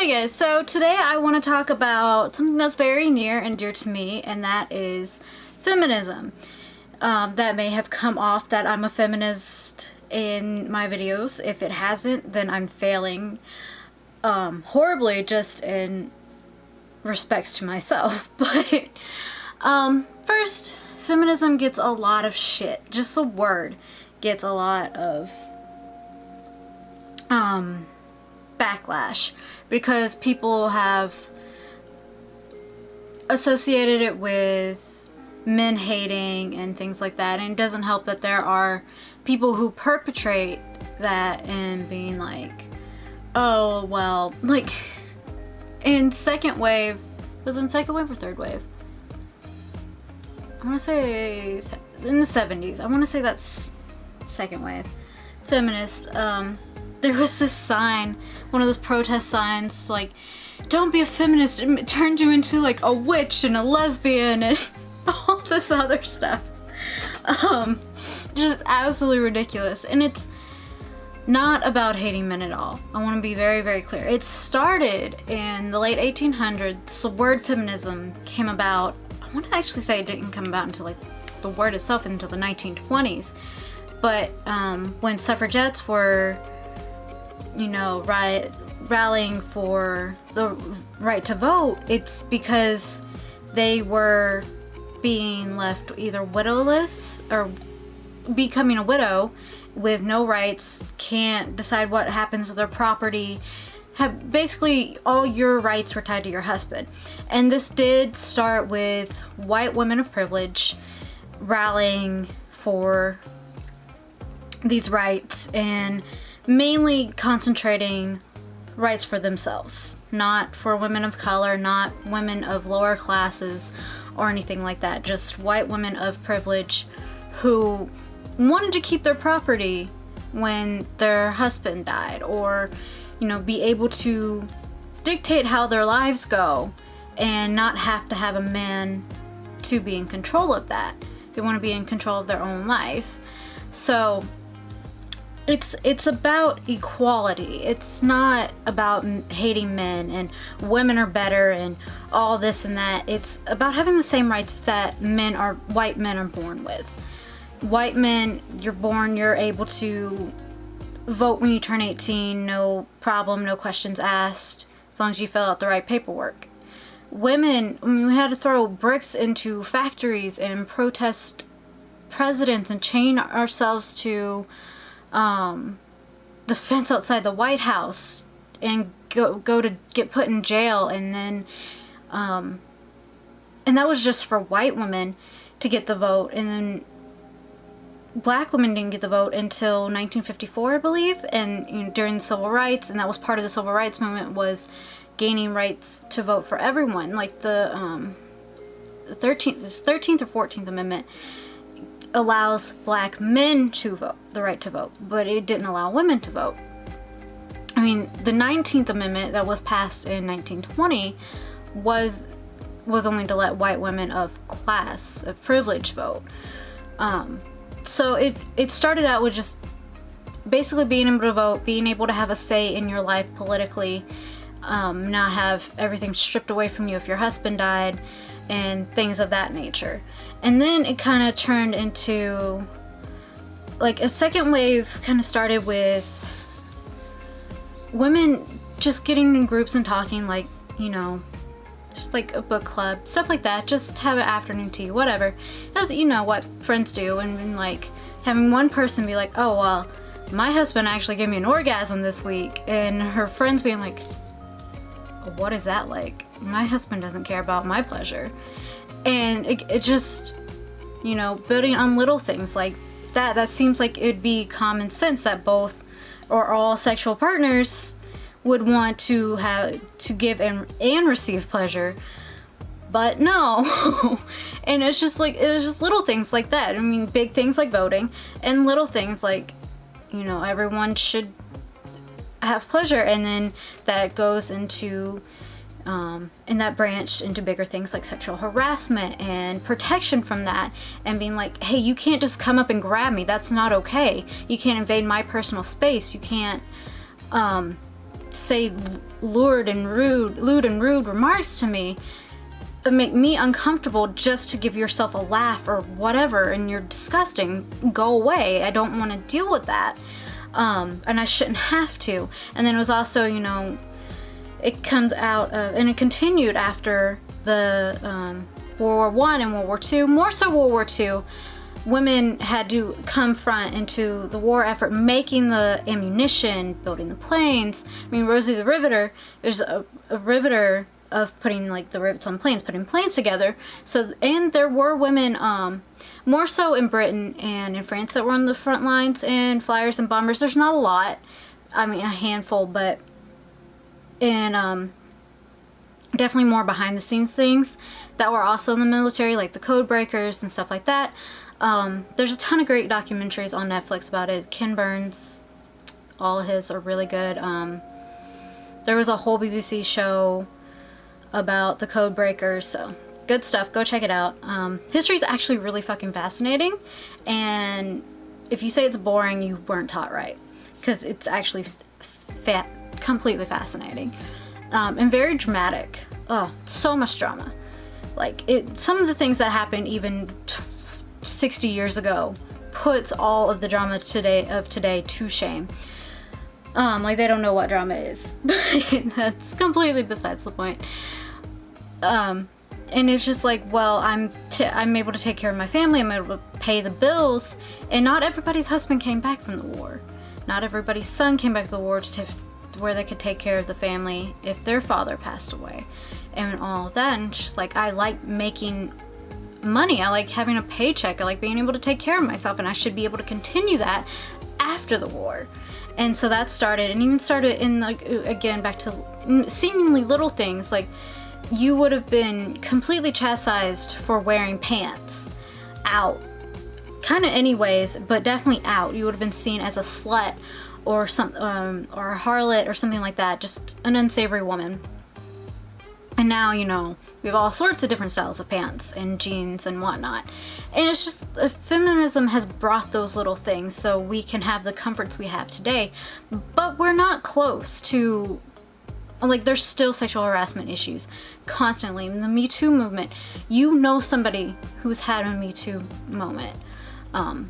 Hey guys, so today I want to talk about something that's very near and dear to me, and that is feminism. That may have come off that I'm a feminist in my videos. If it hasn't, then I'm failing horribly just in respects to myself. But first, feminism gets a lot of shit. Just the word gets a lot of backlash because people have associated it with men hating and things like that, and it doesn't help that there are people who perpetrate that and being like, oh well, like in second wave, was it in second wave or third wave? I want to say in the 70s. I want to say that's second wave feminist. There was this sign, one of those protest signs, like, don't be a feminist, it turned you into like a witch and a lesbian and all this other stuff. Just absolutely ridiculous. And it's not about hating men at all. I want to be very, very clear. It started in the late 1800s. The word feminism came about, I want to actually say it didn't come about until like the word itself until the 1920s. But when suffragettes were, you know, rallying for the right to vote, it's because they were being left either widowless or becoming a widow with no rights, can't decide what happens with their property, have basically all your rights were tied to your husband. And this did start with white women of privilege rallying for these rights and mainly concentrating rights for themselves, not for women of color, not women of lower classes or anything like that, just white women of privilege who wanted to keep their property when their husband died, or, you know, be able to dictate how their lives go and not have to have a man to be in control of that. They want to be in control of their own life. So it's about equality. It's not about hating men and women are better and all this and that. It's about having the same rights that white men are born with. White men, you're able to vote when you turn 18, no problem, no questions asked, as long as you fill out the right paperwork. Women, I mean, we had to throw bricks into factories and protest presidents and chain ourselves to the fence outside the White House and go to get put in jail, and then and that was just for white women to get the vote, and then black women didn't get the vote until 1954, I believe, and you know, during the civil rights, and that was part of the civil rights movement, was gaining rights to vote for everyone. Like the 13th or 14th Amendment allows black men to vote, the right to vote, but it didn't allow women to vote. I mean, the 19th Amendment that was passed in 1920 was only to let white women of class, of privilege vote. So it started out with just basically being able to vote, being able to have a say in your life politically, not have everything stripped away from you if your husband died, and things of that nature. And then it kind of turned into like a second wave, kind of started with women just getting in groups and talking, like, you know, just like a book club, stuff like that, just have an afternoon tea, whatever. As you know what friends do, and like having one person be like, oh well, my husband actually gave me an orgasm this week, and her friends being like, what is that like? My husband doesn't care about my pleasure. And it just, you know, building on little things like that seems like it'd be common sense that both or all sexual partners would want to have to give and receive pleasure, but no. And it's just little things like that. I mean, big things like voting, and little things like, you know, everyone should have pleasure, and then that goes into and that branched into bigger things like sexual harassment and protection from that, and being like, hey, you can't just come up and grab me, that's not okay, you can't invade my personal space, you can't say lewd and rude remarks to me, make me uncomfortable just to give yourself a laugh or whatever, and you're disgusting, go away, I don't want to deal with that, and I shouldn't have to. And then it was also, you know, it comes out of, and it continued after the World War I and World War II, more so World War II. Women had to come front into the war effort, making the ammunition, building the planes. I mean, Rosie the Riveter, there's a riveter of putting like the rivets on planes, putting planes together. So, and there were women, more so in Britain and in France, that were on the front lines, and flyers and bombers. There's not a lot, I mean, a handful, but, and definitely more behind the scenes things that were also in the military, like the code breakers and stuff like that. There's a ton of great documentaries on Netflix about it. Ken Burns, all of his are really good. There was a whole BBC show about the code breakers, so good stuff. Go check it out. History is actually really fucking fascinating, and if you say it's boring, you weren't taught right, because it's actually completely fascinating, and very dramatic. Oh, so much drama. Like, some of the things that happened even 60 years ago puts all of the drama today to shame. Like, they don't know what drama is. That's completely besides the point. And it's just like, well, I'm able to take care of my family, I'm able to pay the bills, and not everybody's husband came back from the war. Not everybody's son came back to the war to where they could take care of the family if their father passed away, and all of that. And just like, I like making money, I like having a paycheck, I like being able to take care of myself, and I should be able to continue that after the war. And so that started, and even started in, like, again, back to seemingly little things, like you would have been completely chastised for wearing pants out, kind of anyways, but definitely out. You would have been seen as a slut or some or a harlot or something like that, just an unsavory woman. And now, you know, we have all sorts of different styles of pants and jeans and whatnot. And it's just, feminism has brought those little things so we can have the comforts we have today. But we're not close to, like, there's still sexual harassment issues constantly. In the Me Too movement, you know somebody who's had a Me Too moment. And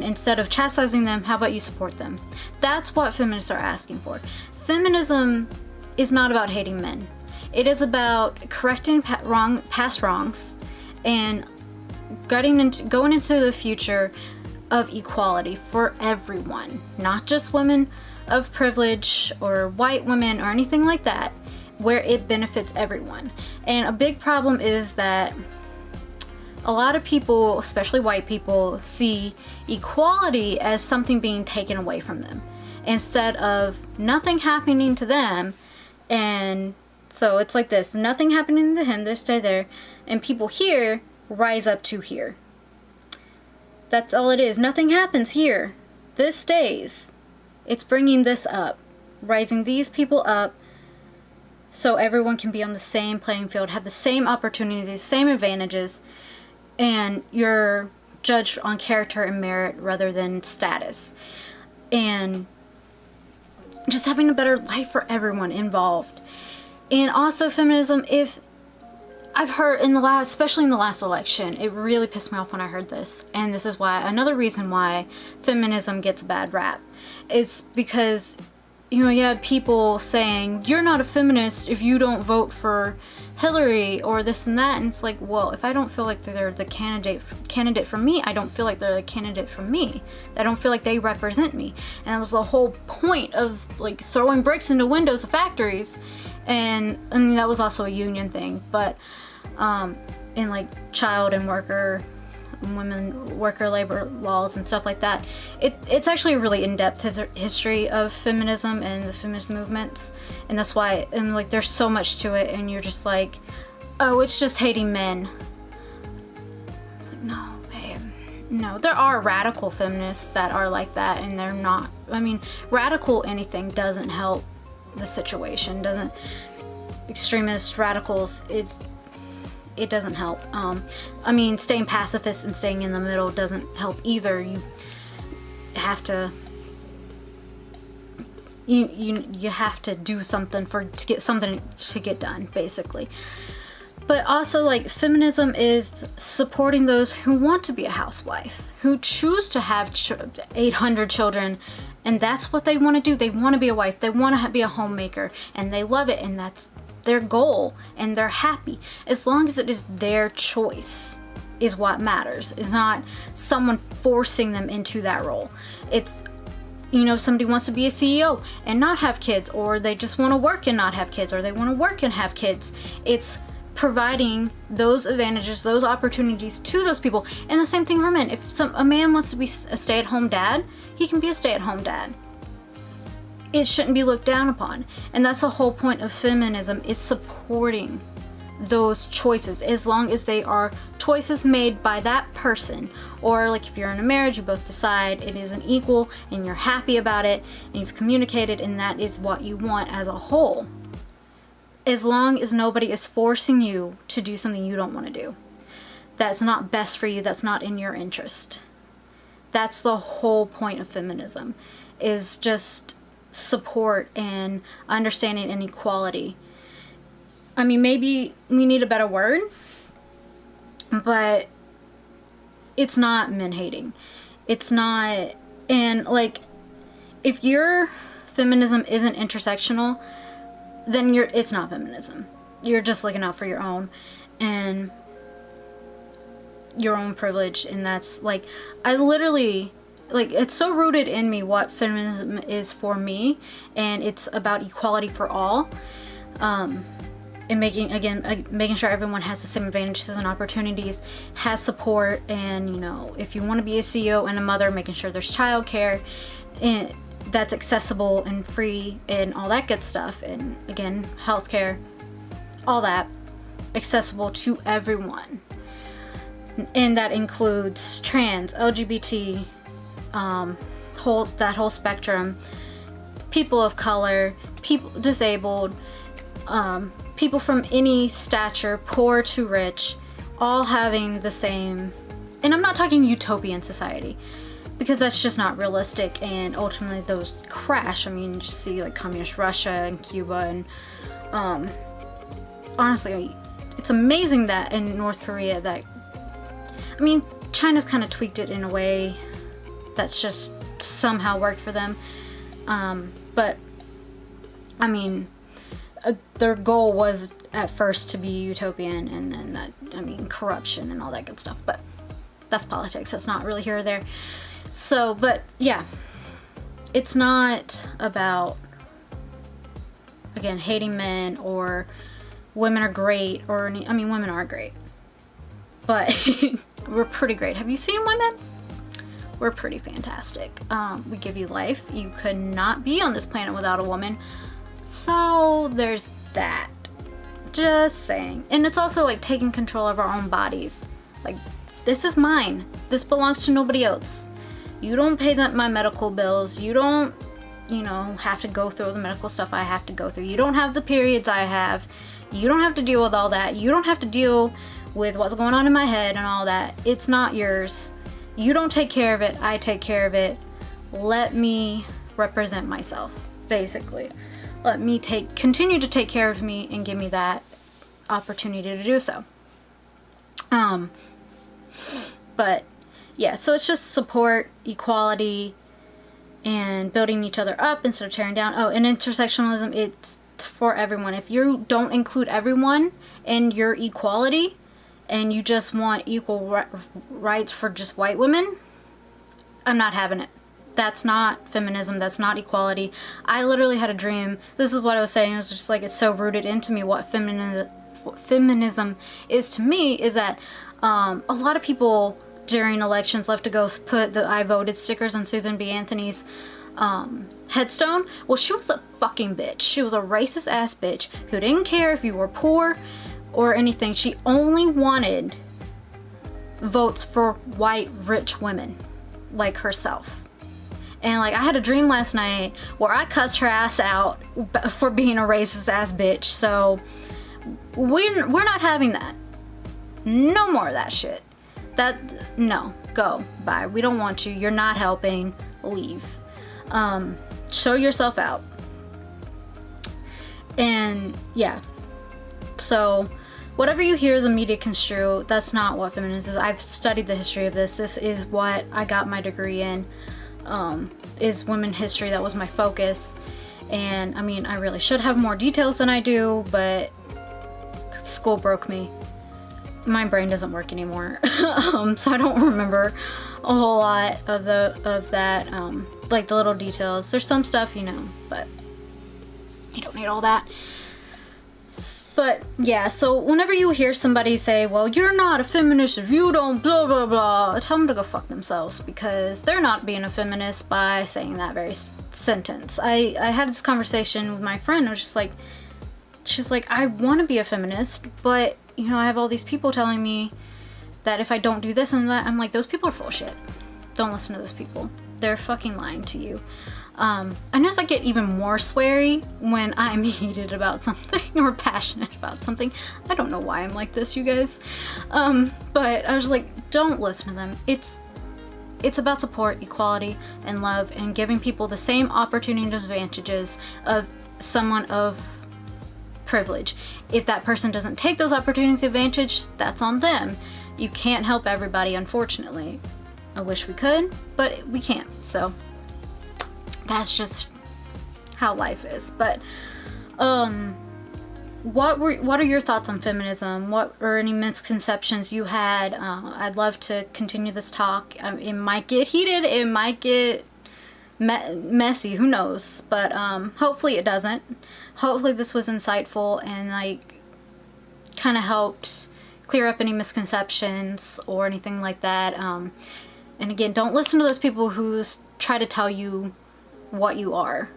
instead of chastising them, how about you support them? That's what feminists are asking for. Feminism is not about hating men. It is about correcting past wrongs and going into the future of equality for everyone, not just women of privilege or white women or anything like that, where it benefits everyone. And a big problem is that a lot of people, especially white people, see equality as something being taken away from them instead of nothing happening to them. And so it's like this, nothing happening to him, they stay there, and people here rise up to here. That's all it is. Nothing happens here. This stays. It's bringing this up, rising these people up, so everyone can be on the same playing field, have the same opportunities, same advantages, and you're judged on character and merit rather than status. And just having a better life for everyone involved. And also feminism, if I've heard especially in the last election, it really pissed me off when I heard this. And this is why, another reason why feminism gets a bad rap. It's because, you know, you had people saying, you're not a feminist if you don't vote for Hillary or this and that. And it's like, well, if I don't feel like they're the candidate for me, I don't feel like they're the candidate for me. I don't feel like they represent me. And that was the whole point of, like, throwing bricks into windows of factories. And I mean, that was also a union thing, but in like child and women worker labor laws and stuff like that, it's actually a really in-depth history of feminism and the feminist movements. And that's why, and like, there's so much to it, and you're just like, oh, it's just hating men. It's like, no, babe, no. There are radical feminists that are like that, and they're not, I mean, radical anything doesn't help the situation, doesn't, extremist radicals, it doesn't help. I mean, staying pacifist and staying in the middle doesn't help either. You have to you have to do something to get something to get done, basically. But also, like, feminism is supporting those who want to be a housewife, who choose to have 800 children, and that's what they want to do. They want to be a wife, they want to be a homemaker, and they love it, and that's their goal, and they're happy. As long as it is their choice is what matters. It's not someone forcing them into that role. It's, you know, if somebody wants to be a CEO and not have kids, or they just want to work and not have kids, or they want to work and have kids, it's providing those advantages, those opportunities to those people. And the same thing for men. If a man wants to be a stay-at-home dad, he can be a stay-at-home dad. It shouldn't be looked down upon. And that's the whole point of feminism, is supporting those choices, as long as they are choices made by that person. Or like if you're in a marriage, you both decide it is an equal and you're happy about it and you've communicated and that is what you want as a whole. As long as nobody is forcing you to do something you don't want to do, that's not best for you, that's not in your interest. That's the whole point of feminism, is just support and understanding and equality. I mean, maybe we need a better word, but it's not men hating. It's not, and like, if your feminism isn't intersectional, then it's not feminism. You're just looking out for your own and your own privilege. And that's like, I literally, like, it's so rooted in me what feminism is for me, and it's about equality for all, and making sure everyone has the same advantages and opportunities, has support, and, you know, if you want to be a CEO and a mother, making sure there's childcare and that's accessible and free and all that good stuff, and again, healthcare, all that accessible to everyone. And that includes trans, LGBT, that whole spectrum, people of color, people disabled, people from any stature, poor to rich, all having the same. And I'm not talking utopian society, because that's just not realistic, and ultimately those crash. I mean, you just see like communist Russia and Cuba, and honestly, it's amazing that in North Korea that, I mean, China's kind of tweaked it in a way that's just somehow worked for them, but I mean, their goal was at first to be utopian, and then that, I mean, corruption and all that good stuff, but that's politics, that's not really here or there. So, but yeah, it's not about, again, hating men or women are great, or any, I mean, women are great, but we're pretty great. Have you seen women? We're pretty fantastic. We give you life. You could not be on this planet without a woman. So there's that. Just saying. And it's also like taking control of our own bodies. Like, this is mine. This belongs to nobody else. You don't pay my medical bills. You don't, you know, have to go through the medical stuff I have to go through. You don't have the periods I have. You don't have to deal with all that. You don't have to deal with what's going on in my head and all that. It's not yours. You don't take care of it. I take care of it. Let me represent myself, basically. Let me continue to take care of me and give me that opportunity to do so. But yeah, so it's just support, equality, and building each other up instead of tearing down. Oh, and intersectionalism, it's for everyone. If you don't include everyone in your equality and you just want equal rights for just white women, I'm not having it. That's not feminism. That's not equality. I literally had a dream. This is what I was saying. It was just like, it's so rooted into me. What feminism is to me is that a lot of people during elections love to go put the I voted stickers on Susan B. Anthony's headstone. Well, she was a fucking bitch. She was a racist ass bitch who didn't care if you were poor or anything. She only wanted votes for white rich women like herself. And like, I had a dream last night where I cussed her ass out for being a racist ass bitch. So we're not having that. No more of that shit. No, go, bye. We don't want you. You're not helping. Leave. Show yourself out. And yeah, so whatever you hear the media construe, that's not what feminism is. I've studied the history of this. This is what I got my degree in, is women history. That was my focus. And I mean, I really should have more details than I do, but school broke me. My brain doesn't work anymore. So I don't remember a whole lot of that, like the little details. There's some stuff, you know, but you don't need all that. But yeah, so whenever you hear somebody say, well, you're not a feminist if you don't blah blah blah, tell them to go fuck themselves, because they're not being a feminist by saying that very sentence. I had this conversation with my friend. I was just like, she's like, I want to be a feminist, but you know, I have all these people telling me that if I don't do this and that, I'm like, those people are full of shit. Don't listen to those people. They're fucking lying to you. I notice I get even more sweary when I'm heated about something or passionate about something. I don't know why I'm like this, you guys. But I was like, don't listen to them. It's about support, equality, and love, and giving people the same opportunity and advantages of someone of privilege. If that person doesn't take those opportunities advantage, that's on them. You can't help everybody, unfortunately. I wish we could, but we can't. So that's just how life is. But what are your thoughts on feminism? What are any misconceptions you had? I'd love to continue this talk. It might get heated, it might get messy, who knows, but hopefully it doesn't. Hopefully this was insightful and like kind of helped clear up any misconceptions or anything like that. And again, don't listen to those people who try to tell you what you are.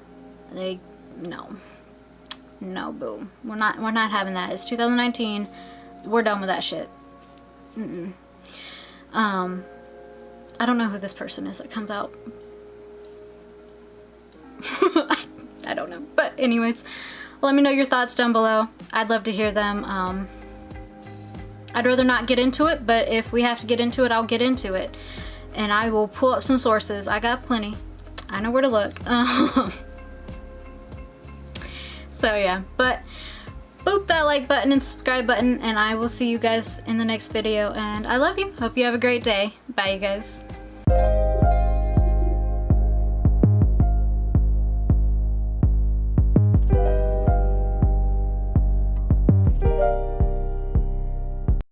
No, boo. We're not having that. It's 2019. We're done with that shit. I don't know who this person is that comes out. I don't know. But anyways, let me know your thoughts down below. I'd love to hear them. I'd rather not get into it, but if we have to get into it, I'll get into it. And I will pull up some sources. I got plenty. I know where to look. So yeah, but boop that like button and subscribe button, and I will see you guys in the next video. And I love you. Hope you have a great day. Bye, you guys.